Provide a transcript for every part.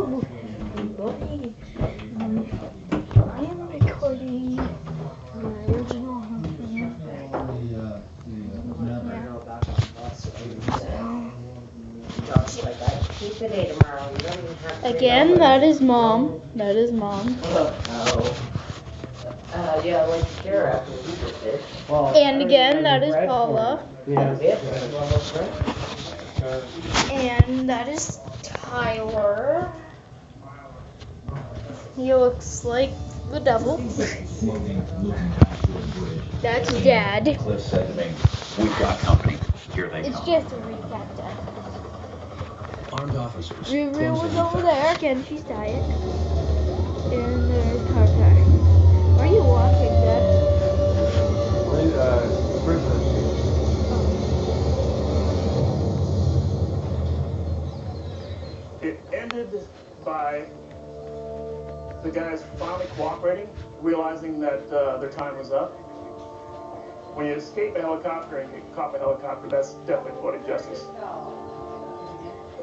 Everybody, I am recording my original Again, that is mom. That is mom. Yeah, like Kara after we did this. And again, that is Paula. And that is Tyler. He looks like the devil. That's Dad. Cliff said to me, "We've got company. Here they It's come." just a recap, Dad. Armed officers. Ruru was over there. Again, she's tired. And there's Tartar. Where are you walking, Dad? It ended by the guys finally cooperating, realizing that their time was up. When you escape a helicopter and you cop a helicopter, that's definitely poetic justice.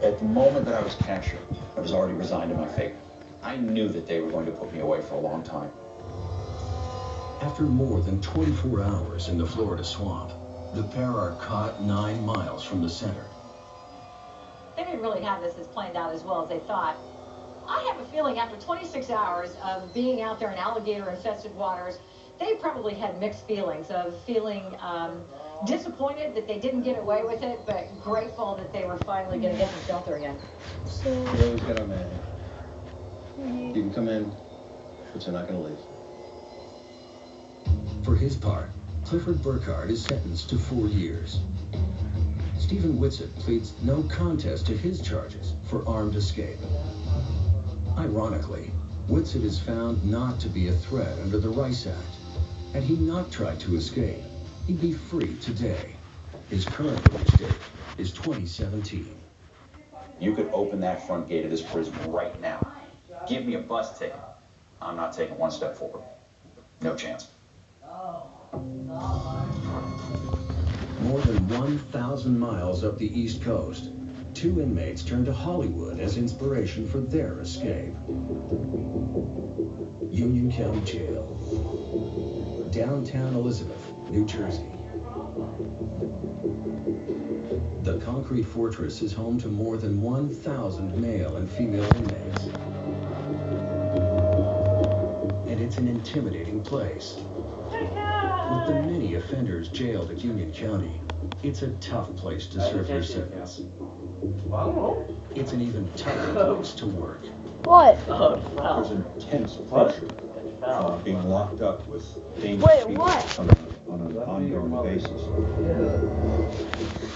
At the moment that I was captured, I was already resigned to my fate. I knew that they were going to put me away for a long time. After more than 24 hours in the Florida swamp, the pair are caught 9 miles from the center. They didn't really have this as planned out as well as they thought. I have a feeling after 26 hours of being out there in alligator-infested waters, they probably had mixed feelings of feeling disappointed that they didn't get away with it, but grateful that they were finally going to get some shelter again. So, You always got our man. You can come in, but you're not going to leave. For his part, Clifford Burkhardt is sentenced to 4 years. Stephen Whitsett pleads no contest to his charges for armed escape. Ironically, Whitsett is found not to be a threat under the Rice Act. Had he not tried to escape, he'd be free today. His current release date is 2017. You could open that front gate of this prison right now. Give me a bus ticket. I'm not taking one step forward. No chance. More than 1,000 miles up the East Coast, 2 inmates turned to Hollywood as inspiration for their escape. Union County Jail, downtown Elizabeth, New Jersey. The concrete fortress is home to more than 1,000 male and female inmates. And it's an intimidating place. With the many offenders jailed at Union County, it's a tough place to serve your sentence. It's an even tougher place to work. what? There's intense pressure being locked up with dangerous Wait, people what? on an ongoing basis.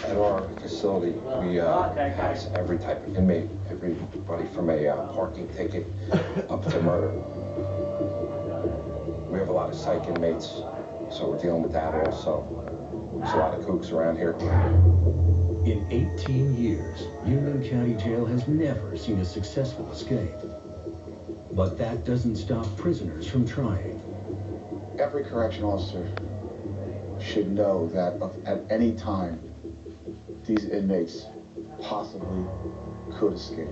At our facility, we house every type of inmate, everybody from a parking ticket up to murder. We have a lot of psych inmates, so we're dealing with that also. There's a lot of kooks around here. In 18 years, Union County Jail has never seen a successful escape. But that doesn't stop prisoners from trying. Every correction officer should know that at any time, these inmates possibly could escape.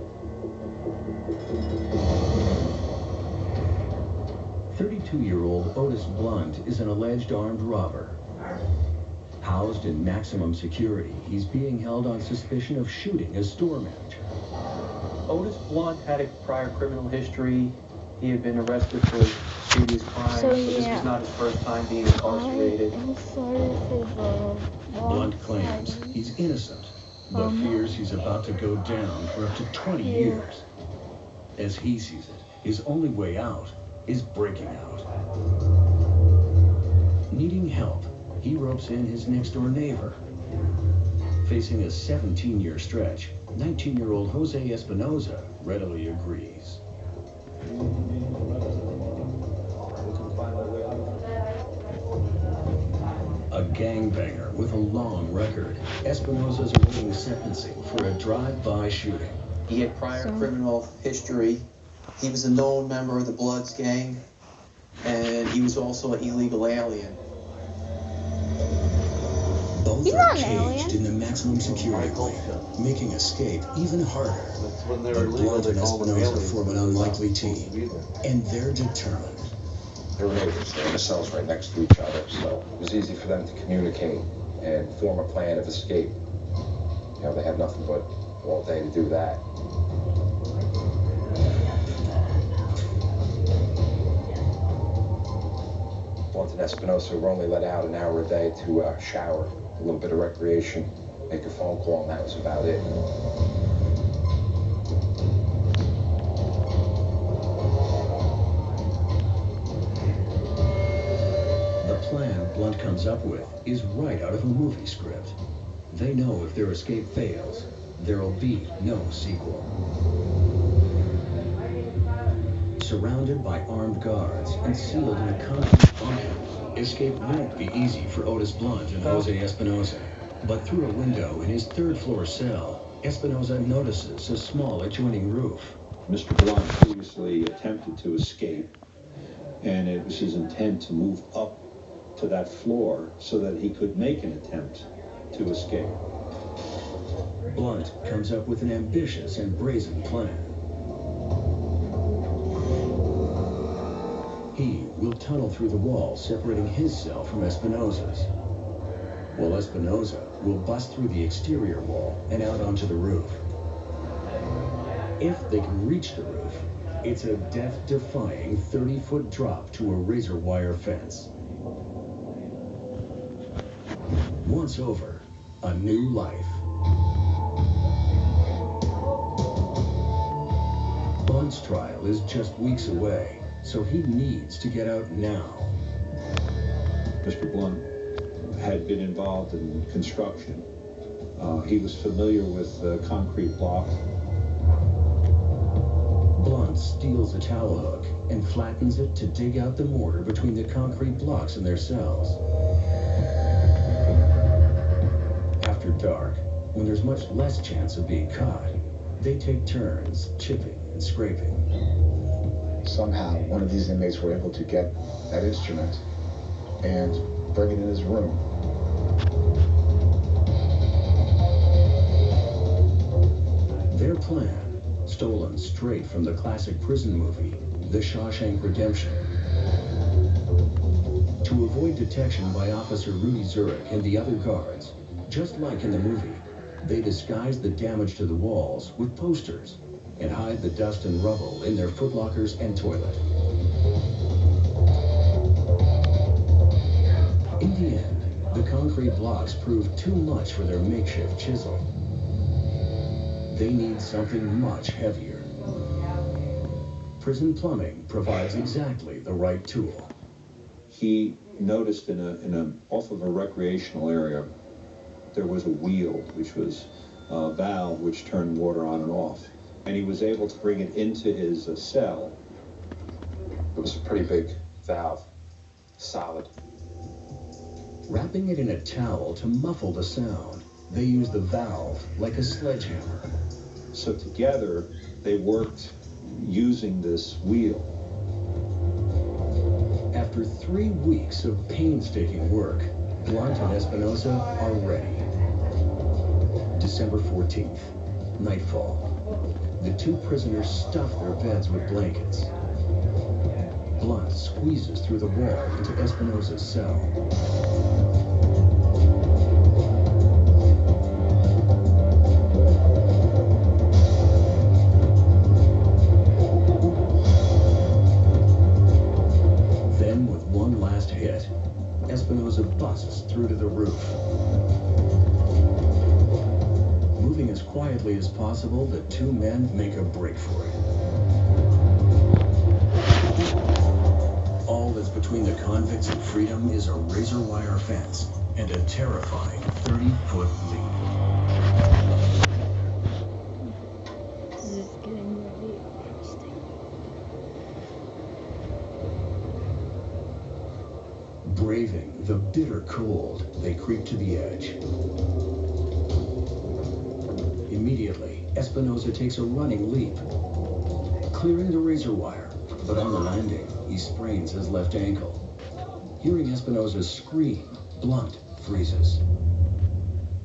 32-year-old Otis Blunt is an alleged armed robber. Housed in maximum security, he's being held on suspicion of shooting a store manager. Otis Blunt had a prior criminal history. He had been arrested for previous crimes, So, so this yeah. was not his first time being incarcerated. I'm sorry for the Blunt claims he's innocent, but fears he's about to go down for up to 20 years. As he sees it, his only way out is breaking out. Needing help, he ropes in his next-door neighbor. Facing a 17-year stretch, 19-year-old Jose Espinoza readily agrees. A gangbanger with a long record, Espinoza's awaiting sentencing for a drive-by shooting. He had prior criminal history. He was a known member of the Bloods gang, and he was also an illegal alien. Both He's are not an caged alien. in the maximum security wing. making escape even harder. That's when they're But illegal, Blunt they and call them Espinosa aliens. form an unlikely team, and they're determined. They were neighbors. They had the cells right next to each other, so it was easy for them to communicate and form a plan of escape. You know, they had nothing but all day to do that. Blunt and Espinosa were only let out an hour a day to shower, a little bit of recreation, make a phone call, and that was about it. The plan Blunt comes up with is right out of a movie script. They know if their escape fails, there'll be no sequel. Surrounded by armed guards and sealed in a concrete bunker, escape won't be easy for Otis Blunt and Jose Espinosa. But through a window in his third-floor cell, Espinosa notices a small adjoining roof. Mr. Blunt previously attempted to escape, and it was his intent to move up to that floor so that he could make an attempt to escape. Blunt comes up with an ambitious and brazen plan. He will tunnel through the wall separating his cell from Espinosa's, while Espinosa will bust through the exterior wall and out onto the roof. If they can reach the roof, it's a death-defying 30-foot drop to a razor wire fence. Once over, a new life. Blunt's trial is just weeks away, so he needs to get out now. Mr. Blunt had been involved in construction. He was familiar with concrete blocks. Blunt steals a towel hook and flattens it to dig out the mortar between the concrete blocks in their cells. After dark, when there's much less chance of being caught, they take turns chipping and scraping. Somehow, one of these inmates were able to get that instrument and bring it in his room. Their plan, stolen straight from the classic prison movie, The Shawshank Redemption. To avoid detection by Officer Rudy Zurich and the other guards, just like in the movie, they disguise the damage to the walls with posters and hide the dust and rubble in their footlockers and toilet. In the end, the concrete blocks prove too much for their makeshift chisel. They need something much heavier. Prison plumbing provides exactly the right tool. He noticed off of a recreational area, there was a wheel, which was a valve which turned water on and off. And he was able to bring it into his cell. It was a pretty big valve, solid. Wrapping it in a towel to muffle the sound, they used the valve like a sledgehammer. So together, they worked using this wheel. After 3 weeks of painstaking work, Blunt and Espinosa are ready. December 14th, nightfall. The two prisoners stuff their beds with blankets. Blunt squeezes through the wall into Espinosa's cell. Then, with one last hit, Espinosa busts through to the roof. Moving as quietly as possible, the two men make a break for it. All that's between the convicts and freedom is a razor wire fence and a terrifying 30-foot leap. This is getting really interesting. Braving the bitter cold, they creep to the edge. Immediately, Espinosa takes a running leap, clearing the razor wire, but on the landing, he sprains his left ankle. Hearing Espinosa scream, Blunt freezes.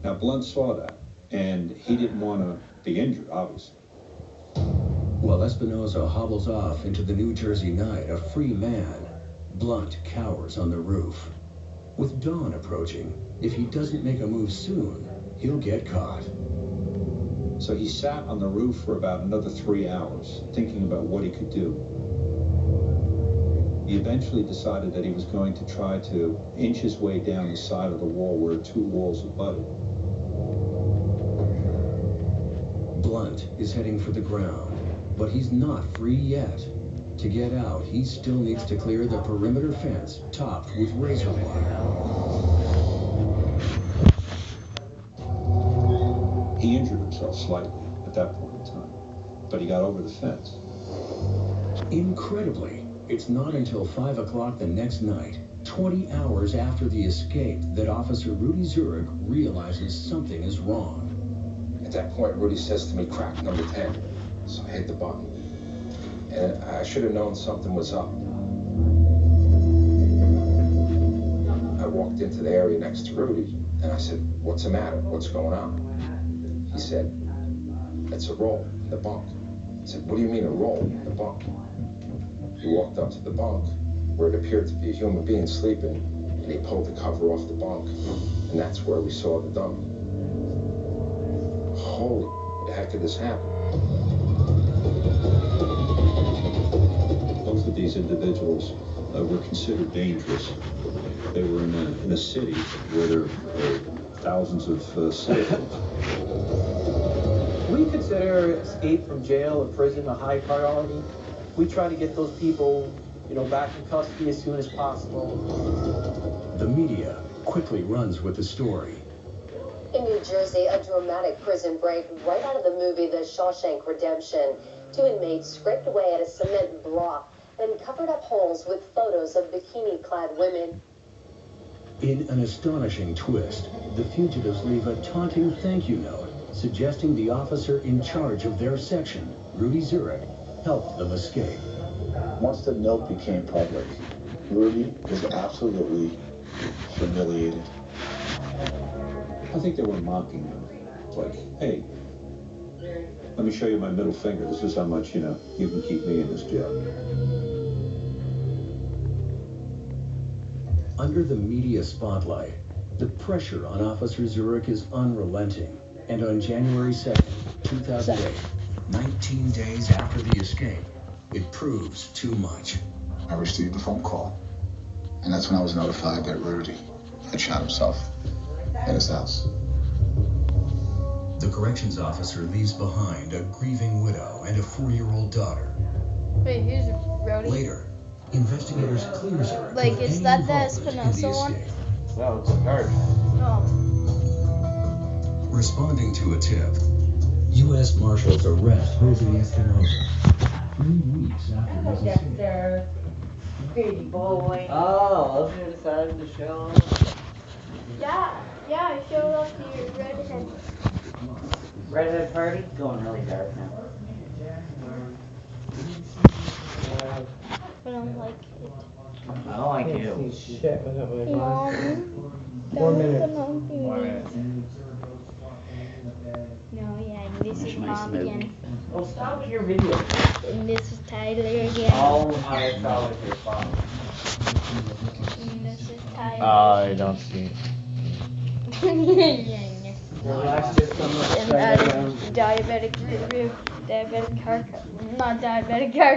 Now, Blunt saw that, And he didn't want to be injured, obviously. While Espinosa hobbles off into the New Jersey night, a free man, Blunt cowers on the roof. With dawn approaching, if he doesn't make a move soon, he'll get caught. So he sat on the roof for about another 3 hours, thinking about what he could do. He eventually decided that he was going to try to inch his way down the side of the wall where 2 walls abutted. Blunt is heading for the ground, but he's not free yet. To get out, he still needs to clear the perimeter fence topped with razor wire. He injured himself slightly at that point in time, but he got over the fence. Incredibly, it's not until 5 o'clock the next night, 20 hours after the escape, that Officer Rudy Zurich realizes something is wrong. At that point, Rudy says to me, "Crack number 10." So I hit the button. And I should have known something was up. I walked into the area next to Rudy, and I said, "What's the matter? What's going on?" He said, "It's a roll in the bunk." I said, "What do you mean a roll in the bunk?" He walked up to the bunk, where it appeared to be a human being sleeping, and he pulled the cover off the bunk, and that's where we saw the dummy. Holy heck did this happen? Both of these individuals were considered dangerous. They were in a city where there were thousands of citizens. We consider escape from jail or prison a high priority. We try to get those people, back in custody as soon as possible. The media quickly runs with the story. In New Jersey, a dramatic prison break right out of the movie The Shawshank Redemption. 2 inmates scraped away at a cement block, then covered up holes with photos of bikini-clad women. In an astonishing twist, the fugitives leave a taunting thank you note, suggesting the officer in charge of their section, Rudy Zurich, helped them escape. Once the note became public, Rudy was absolutely humiliated. I think they were mocking him. It's like, "Hey, let me show you my middle finger. This is how much, you can keep me in this jail." Under the media spotlight, the pressure on Officer Zurich is unrelenting. And on January 2nd, 2008, 19 days after the escape, it proves too much. I received a phone call, and that's when I was notified that Rudy had shot himself in his house. The corrections officer leaves behind a grieving widow and a 4-year-old daughter. Wait, who's Rody? Later, investigators clear Zurich. Like, is that the Espinosa one? No, it's a guard. Oh. Responding to a tip, U.S. Marshals arrest Jose Espinosa 3 weeks after his escape. Dexter, baby boy. Oh, you decided to show him. Yeah, I showed up to your redhead. Redhead party? It's going really dark now. But I'm like it. I don't like you. Mom, 4 minutes. 4 minutes. No, yeah, and this is Mom again. Oh, stop with your video. And this is Tyler again. Oh my God, it's your phone. And this is Tyler. I don't see it. Yeah. Relax, just come And diabetic review. Diabetic car. Not diabetic car.